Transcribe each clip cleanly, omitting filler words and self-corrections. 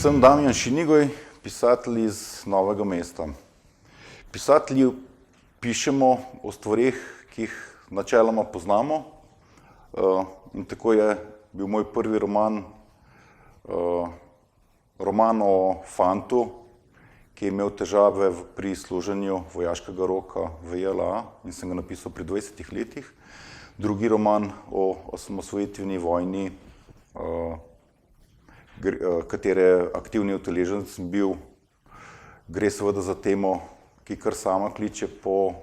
Sem Damjan Šinigoj, pisatelj iz Novega mesta. Pisatelji pišemo o stvareh, ki jih načeloma poznamo. In tako je bil moj prvi roman, roman o fantu, ki je imel težave pri služenju vojaškega roka v JLA in sem ga napisal pri 20 letih. Drugi roman o osamosvojitveni vojni, katere aktivni udeleženec sem bil, gre seveda za temo, ki kar sama kliče po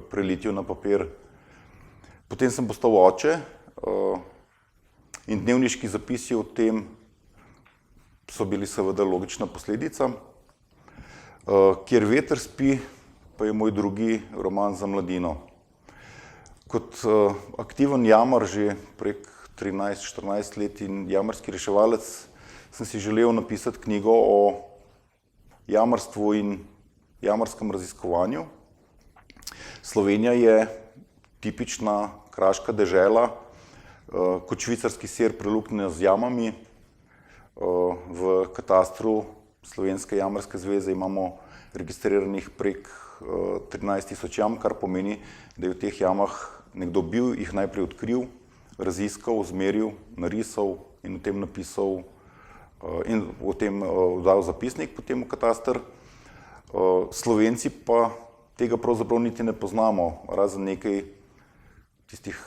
prelitju na papir. Potem sem postal oče in dnevniški zapisi o tem so bili seveda logična posledica. Kjer veter spi, pa je moj drugi roman za mladino. Kot aktiven jamar že prek 13-14 let in jamarski reševalec sem si želel napisati knjigo o jamarstvu in jamarskem raziskovanju. Slovenija je tipična kraška dežela, kot švicarski sir preluknjena z jamami. V katastru Slovenske jamarske zveze imamo registriranih prek 13 000 jam, kar pomeni, da je v teh jamah nekdo bil, jih najprej odkril, raziskal, zmeril, narisal in o tem napisal in o tem dal zapisnik potem v kataster. Slovenci pa tega pravzaprav niti ne poznamo, razen nekaj tistih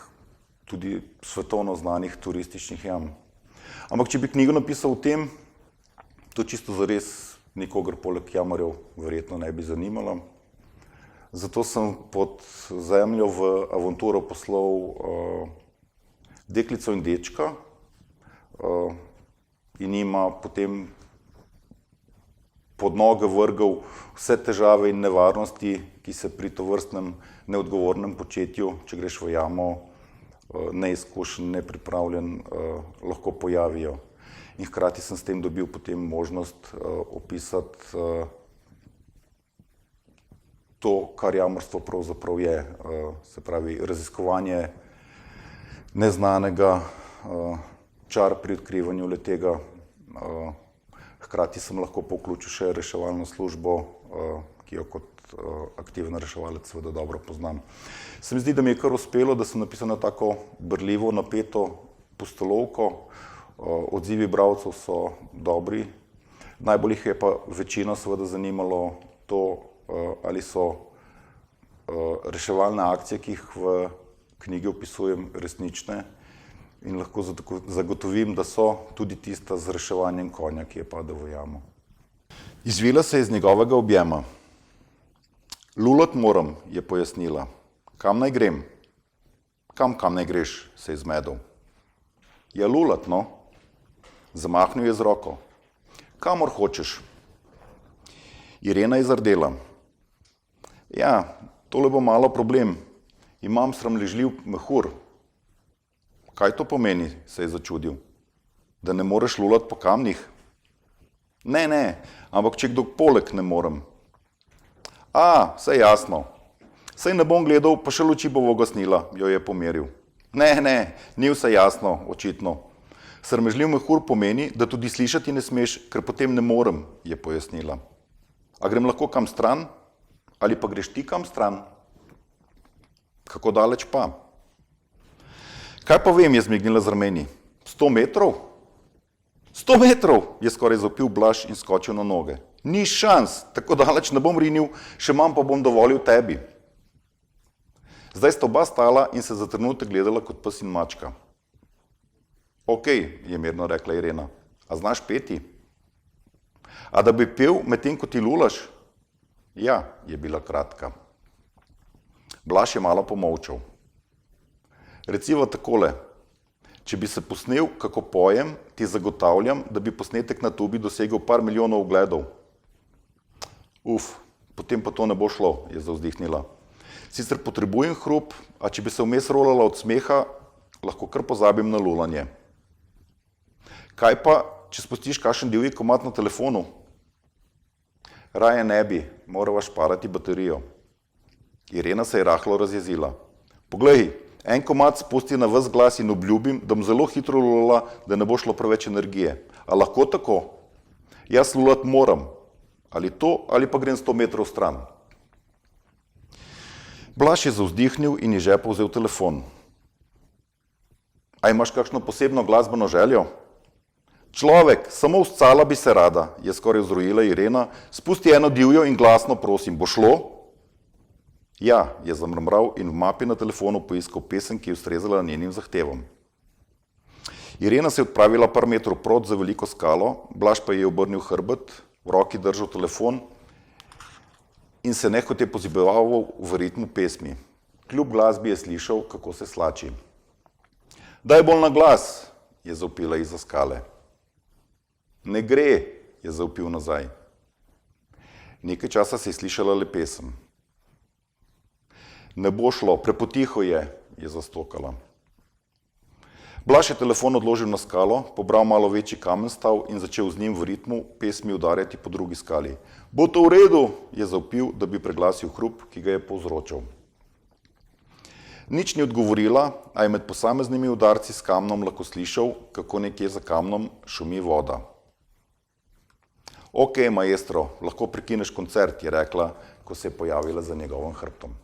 tudi svetovno znanih turističnih jam. Ampak če bi knjigo napisal o tem, to čisto zares nikogar poleg jamarjev verjetno ne bi zanimalo. Zato sem pod zemljo v avanturo poslal deklico in dečka in jima potem pod noge vrgal vse težave in nevarnosti, ki se pri tovrstnem neodgovornem početju, če greš v jamo, neizkušen, nepripravljen, lahko pojavijo. In hkrati sem s tem dobil potem možnost opisati to, kar jamarstvo pravzaprav je. Se pravi, raziskovanje neznanega, čar pri odkrivanju le-tega. Hkrati sem lahko po vključil še reševalno službo, ki jo kot aktiven reševalec seveda dobro poznam. Se mi zdi, da mi je kar uspelo, da sem napisal na tako brljivo, napeto pustolovko. Odzivi bralcev so dobri. Najbolj jih je pa večino seveda zanimalo to, ali so reševalne akcije, ki jih v knjigi opisujem, resnične. In lahko zagotovim, da so tudi tista z reševanjem konja, ki je padel v jamo. Izvila se je iz njegovega objema. Lulat moram, je pojasnila. Kam naj grem? Kam naj greš, se je zmedel. Ja, lulat, no. Zamahnil je z roko. Kamor hočeš? Irena je zardela. Ja, tole bo malo problem. Imam sramležljiv mehur. Kaj to pomeni, se je začudil. Da ne moreš lulat po kamnih? Ne, ampak če kdo poleg ne morem. Saj jasno. Saj ne bom gledal, pa še luči bo ugasnila, jo je pomeril. Ne, ni vse jasno, očitno. Sramežljiv mehur pomeni, da tudi slišati ne smeš, ker potem ne morem, je pojasnila. A grem lahko kam stran? Ali pa greš ti kam stran? Kako daleč pa? Kaj pa vem, je zmignila z rameni. 100 metrov? 100 metrov, je skoraj zavpil Blaž in skočil na noge. Ni šans, tako daleč ne bom rinil, še manj pa bom dovolil tebi. Zdaj sta oba stala in se za trenutek gledala kot pes in mačka. Okej, je mirno rekla Irena. A znaš peti? A da bi pel medtem, ko ti lulaš? Ja, je bila kratka. Blaž je malo pomolčal. Reciva takole. Če bi se posnel, kako pojem, ti zagotavljam, da bi posnetek na tubi dosegel par milijonov ogledov. Potem pa to ne bo šlo, je zavzdihnila. Sicer potrebujem hrup, a če bi se vmes rolala od smeha, lahko kar pozabim na lulanje. Kaj pa, če spustiš kakšen divji komad na telefonu? Raje ne bi, morava šparati baterijo. Irena se je rahlo razjezila. Poglej, en komad spusti na ves glas in obljubim, da bom zelo hitro lulala, da ne bo šlo preveč energije. A lahko tako? Jaz lulat moram. Ali to, ali pa grem 100 metrov stran. Blaž je zavzdihnil in iz žepa vzel telefon. A imaš kakšno posebno glasbeno željo? Človek, samo vzcala bi se rada, je skoraj vzrojila Irena. Spusti eno divjo in glasno, prosim, bo šlo? Ja, je zamrmral in v mapi na telefonu poiskal pesem, ki je ustrezala njenim zahtevam. Irena se je odpravila par metrov prot za veliko skalo, Blaž pa je obrnil hrbet, v roki držal telefon in se nehote pozibaval v ritmu pesmi. Kljub glasbi je slišal, kako se slači. Daj bolj na glas, je zavpila izza skale. Ne gre, je zavpil nazaj. Nekaj časa se je slišala le pesem. Ne bo šlo, prepotiho je zastokala. Blaž je telefon odložil na skalo, pobral malo večji kamen stav in začel z njim v ritmu pesmi udarjati po drugi skali. Bo to v redu, je zavpil, da bi preglasil hrup, ki ga je povzročal. Nič ni odgovorila, a je med posameznimi udarci s kamnom lahko slišal, kako nekje za kamnom šumi voda. Ok, maestro, lahko prekineš koncert, je rekla, ko se je pojavila za njegovim hrbtom.